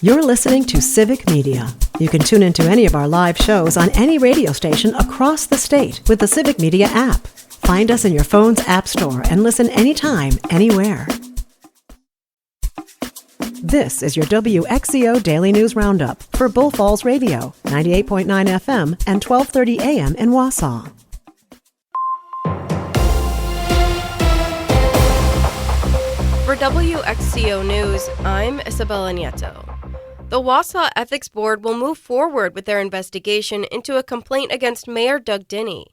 You're listening to Civic Media. You can tune into any of our live shows on any radio station across the state with the Civic Media app. Find us in your phone's app store and listen anytime, anywhere. This is your WXCO Daily News Roundup for Bull Falls Radio, 98.9 FM and 1230 AM in Wausau. For WXCO News, I'm Isabella Nieto. The Wausau Ethics Board will move forward with their investigation into a complaint against Mayor Doug Dinney.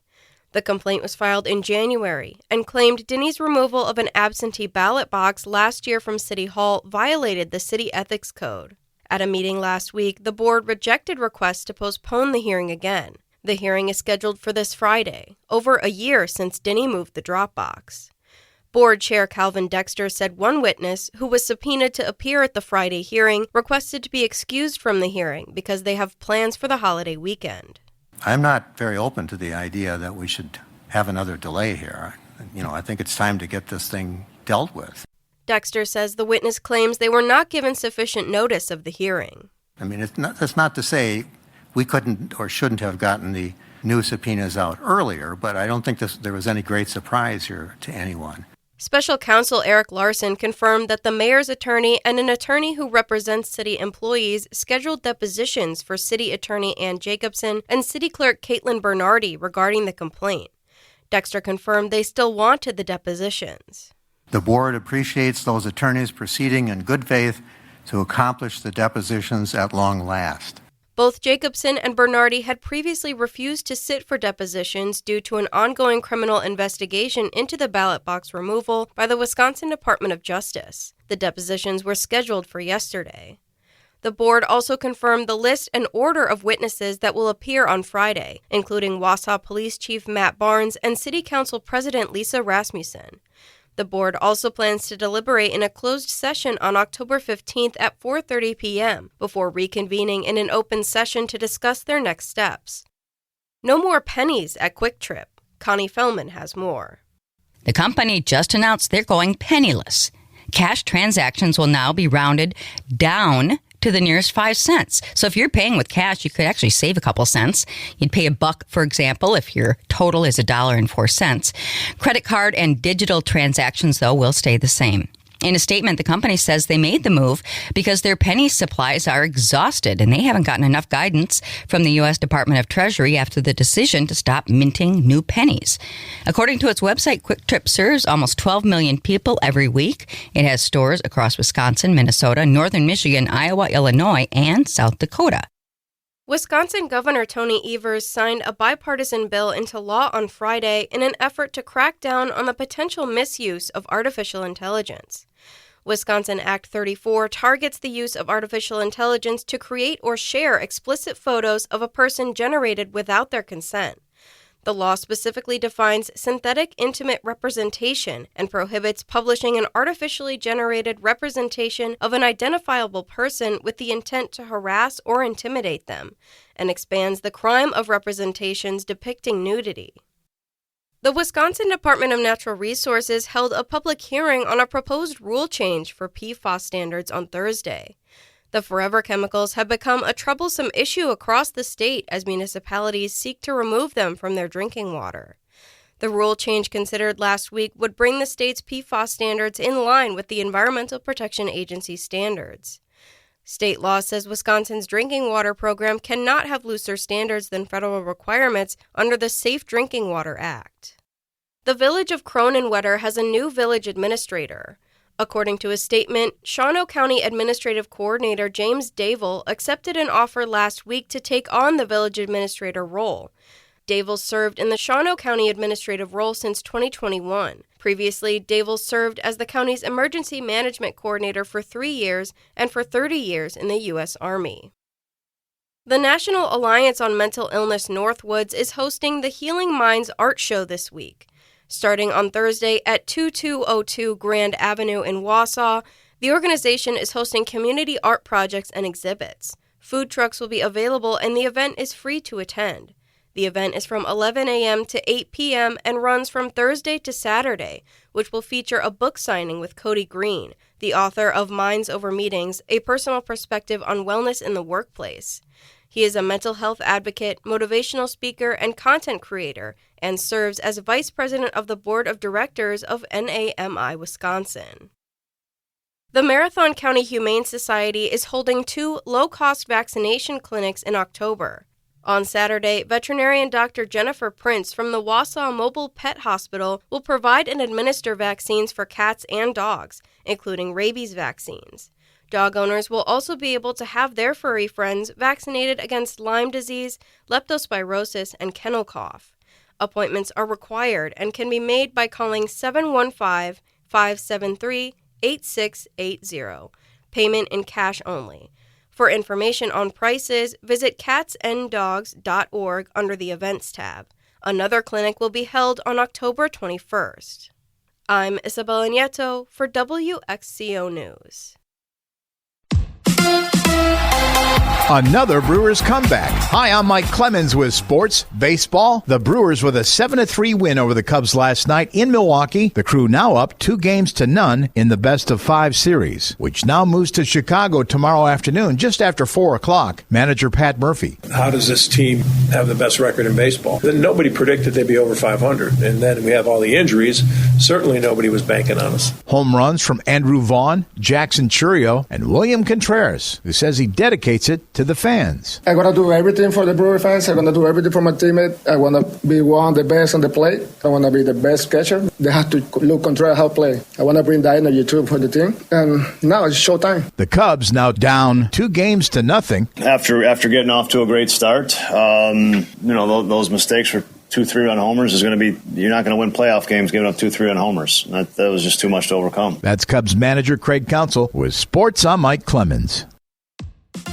The complaint was filed in January and claimed Dinney's removal of an absentee ballot box last year from City Hall violated the city ethics code. At a meeting last week, the board rejected requests to postpone the hearing again. The hearing is scheduled for this Friday, over a year since Dinney moved the drop box. Board Chair Calvin Dexter said one witness, who was subpoenaed to appear at the Friday hearing, requested to be excused from the hearing because they have plans for the holiday weekend. I'm not very open to the idea that we should have another delay here. I think it's time to get this thing dealt with. Dexter says the witness claims they were not given sufficient notice of the hearing. That's not to say we couldn't or shouldn't have gotten the new subpoenas out earlier, but I don't think there was any great surprise here to anyone. Special Counsel Eric Larson confirmed that the mayor's attorney and an attorney who represents city employees scheduled depositions for City Attorney Ann Jacobson and City Clerk Caitlin Bernardi regarding the complaint. Dexter confirmed they still wanted the depositions. The board appreciates those attorneys proceeding in good faith to accomplish the depositions at long last. Both Jacobson and Bernardi had previously refused to sit for depositions due to an ongoing criminal investigation into the ballot box removal by the Wisconsin Department of Justice. The depositions were scheduled for yesterday. The board also confirmed the list and order of witnesses that will appear on Friday, including Wausau Police Chief Matt Barnes and City Council President Lisa Rasmussen. The board also plans to deliberate in a closed session on October 15th at 4:30 p.m. before reconvening in an open session to discuss their next steps. No more pennies at Quick Trip. Connie Fellman has more. The company just announced they're going penniless. Cash transactions will now be rounded down to the nearest 5 cents. So if you're paying with cash, you could actually save a couple cents. You'd pay $1, for example, if your total is $1.04. Credit card and digital transactions, though, will stay the same. In a statement, the company says they made the move because their penny supplies are exhausted and they haven't gotten enough guidance from the U.S. Department of Treasury after the decision to stop minting new pennies. According to its website, Quick Trip serves almost 12 million people every week. It has stores across Wisconsin, Minnesota, northern Michigan, Iowa, Illinois, and South Dakota. Wisconsin Governor Tony Evers signed a bipartisan bill into law on Friday in an effort to crack down on the potential misuse of artificial intelligence. Wisconsin Act 34 targets the use of artificial intelligence to create or share explicit photos of a person generated without their consent. The law specifically defines synthetic intimate representation and prohibits publishing an artificially generated representation of an identifiable person with the intent to harass or intimidate them, and expands the crime of representations depicting nudity. The Wisconsin Department of Natural Resources held a public hearing on a proposed rule change for PFAS standards on Thursday. The forever chemicals have become a troublesome issue across the state as municipalities seek to remove them from their drinking water. The rule change considered last week would bring the state's PFAS standards in line with the Environmental Protection Agency standards. State law says Wisconsin's drinking water program cannot have looser standards than federal requirements under the Safe Drinking Water Act. The village of Croninwetter has a new village administrator. According to a statement, Shawano County Administrative Coordinator James Davell accepted an offer last week to take on the village administrator role. Davell served in the Shawano County administrative role since 2021. Previously, Davell served as the county's emergency management coordinator for 3 years and for 30 years in the U.S. Army. The National Alliance on Mental Illness Northwoods is hosting the Healing Minds Art Show this week. Starting on Thursday at 2202 Grand Avenue in Wausau, the organization is hosting community art projects and exhibits. Food trucks will be available and the event is free to attend. The event is from 11 a.m. to 8 p.m. and runs from Thursday to Saturday, which will feature a book signing with Cody Green, the author of Minds Over Meetings, a personal perspective on wellness in the workplace. He is a mental health advocate, motivational speaker, and content creator, and serves as vice president of the board of directors of NAMI Wisconsin. The Marathon County Humane Society is holding 2 low-cost vaccination clinics in October. On Saturday, veterinarian Dr. Jennifer Prince from the Wausau Mobile Pet Hospital will provide and administer vaccines for cats and dogs, including rabies vaccines. Dog owners will also be able to have their furry friends vaccinated against Lyme disease, leptospirosis, and kennel cough. Appointments are required and can be made by calling 715-573-8680. Payment in cash only. For information on prices, visit catsanddogs.org under the Events tab. Another clinic will be held on October 21st. I'm Isabella Nieto for WXCO News. Another Brewers comeback. Hi, I'm Mike Clemens with sports. Baseball. The Brewers with a 7-3 win over the Cubs last night in Milwaukee. The Crew now up 2-0 in the best-of-5 series, which now moves to Chicago tomorrow afternoon, just after 4 o'clock. Manager Pat Murphy. How does this team have the best record in baseball? Then nobody predicted they'd be over 500, and then we have all the injuries. Certainly nobody was banking on us. Home runs from Andrew Vaughn, Jackson Churio, and William Contreras, who says he dedicates it to the fans. I want to do everything for the Brewer fans. I want to do everything for my teammate. I want to be one of the best on the plate. I want to be the best catcher. They have to look Contreras how to play. I want to bring that energy too for the team. And now it's showtime. The Cubs now down 2-0. After getting off to a great start, those mistakes were 2 3-run homers is going to be, you're not going to win playoff games giving up 2 3-run homers. That was just too much to overcome. That's Cubs manager Craig Counsell with sports. I'm Mike Clemens.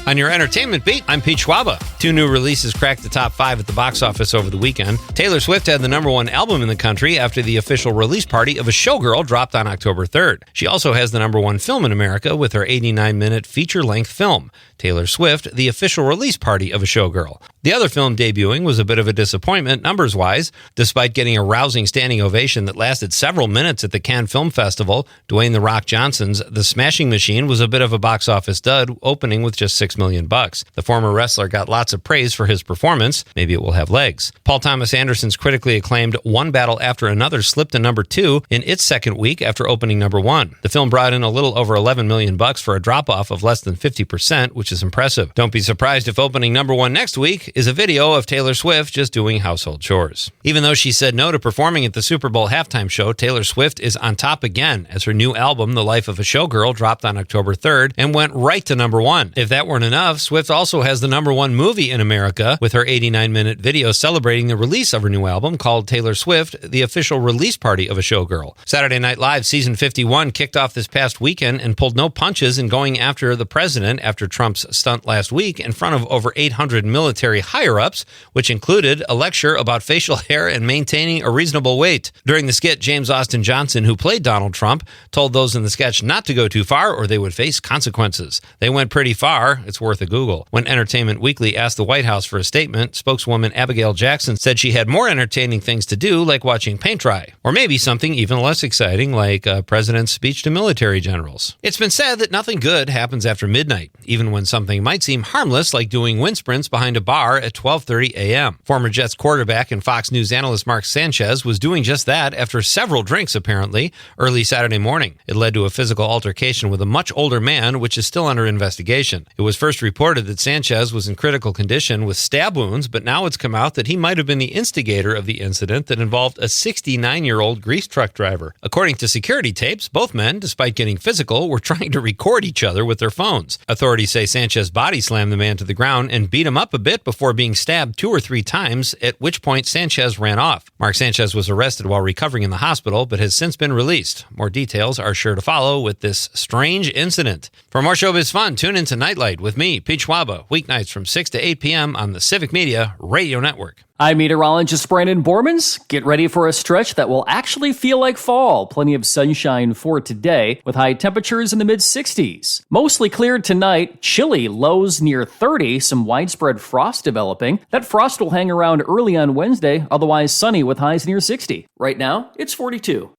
On your entertainment beat, I'm Pete Schwaba. 2 new releases cracked the top 5 at the box office over the weekend. Taylor Swift had the #1 album in the country after the official release party of A Showgirl dropped on October 3rd. She also has the #1 film in America with her 89-minute feature-length film, Taylor Swift, the official release party of A Showgirl. The other film debuting was a bit of a disappointment numbers-wise. Despite getting a rousing standing ovation that lasted several minutes at the Cannes Film Festival, Dwayne "The Rock" Johnson's The Smashing Machine was a bit of a box office dud, opening with just $6 million. The former wrestler got lots of praise for his performance. Maybe it will have legs. Paul Thomas Anderson's critically acclaimed One Battle After Another slipped to #2 in its second week after opening #1. The film brought in a little over $11 million for a drop-off of less than 50%, which is impressive. Don't be surprised if opening #1 next week is a video of Taylor Swift just doing household chores. Even though she said no to performing at the Super Bowl halftime show, Taylor Swift is on top again as her new album, The Life of a Showgirl, dropped on October 3rd and went right to #1. If that weren't enough, Swift also has the #1 movie in America with her 89-minute video celebrating the release of her new album called Taylor Swift, the official release party of A Showgirl. Saturday Night Live season 51 kicked off this past weekend and pulled no punches in going after the president after Trump's stunt last week in front of over 800 military higher-ups, which included a lecture about facial hair and maintaining a reasonable weight. During the skit, James Austin Johnson, who played Donald Trump, told those in the sketch not to go too far or they would face consequences. They went pretty far. It's worth a Google. When Entertainment Weekly asked the White House for a statement, spokeswoman Abigail Jackson said she had more entertaining things to do, like watching paint dry. Or maybe something even less exciting, like a president's speech to military generals. It's been said that nothing good happens after midnight, even when something might seem harmless, like doing wind sprints behind a bar at 12:30 a.m. Former Jets quarterback and Fox News analyst Mark Sanchez was doing just that after several drinks, apparently, early Saturday morning. It led to a physical altercation with a much older man, which is still under investigation. It was first reported that Sanchez was in critical condition with stab wounds, but now it's come out that he might have been the instigator of the incident that involved a 69-year-old grease truck driver. According to security tapes, both men, despite getting physical, were trying to record each other with their phones. Authorities say Sanchez body slammed the man to the ground and beat him up a bit before being stabbed 2 or 3 times, at which point Sanchez ran off. Mark Sanchez was arrested while recovering in the hospital, but has since been released. More details are sure to follow with this strange incident. For more showbiz fun, tune into Nightlight with with me, Pete Schwaba, weeknights from 6 to 8 p.m. on the Civic Media Radio Network. I'm meteorologist Brandon Bormans. Get ready for a stretch that will actually feel like fall. Plenty of sunshine for today, with high temperatures in the mid-60s. Mostly cleared tonight, chilly lows near 30, some widespread frost developing. That frost will hang around early on Wednesday, otherwise sunny with highs near 60. Right now, it's 42.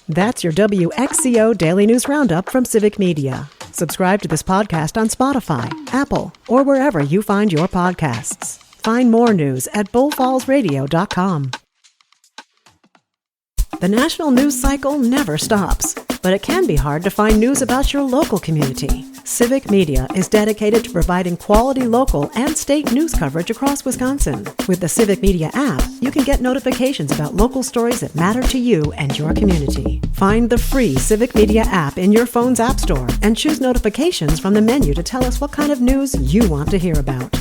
That's your WXCO Daily News Roundup from Civic Media. Subscribe to this podcast on Spotify, Apple, or wherever you find your podcasts. Find more news at bullfallsradio.com. The national news cycle never stops, but it can be hard to find news about your local community. Civic Media is dedicated to providing quality local and state news coverage across Wisconsin. With the Civic Media app, you can get notifications about local stories that matter to you and your community. Find the free Civic Media app in your phone's app store and choose notifications from the menu to tell us what kind of news you want to hear about.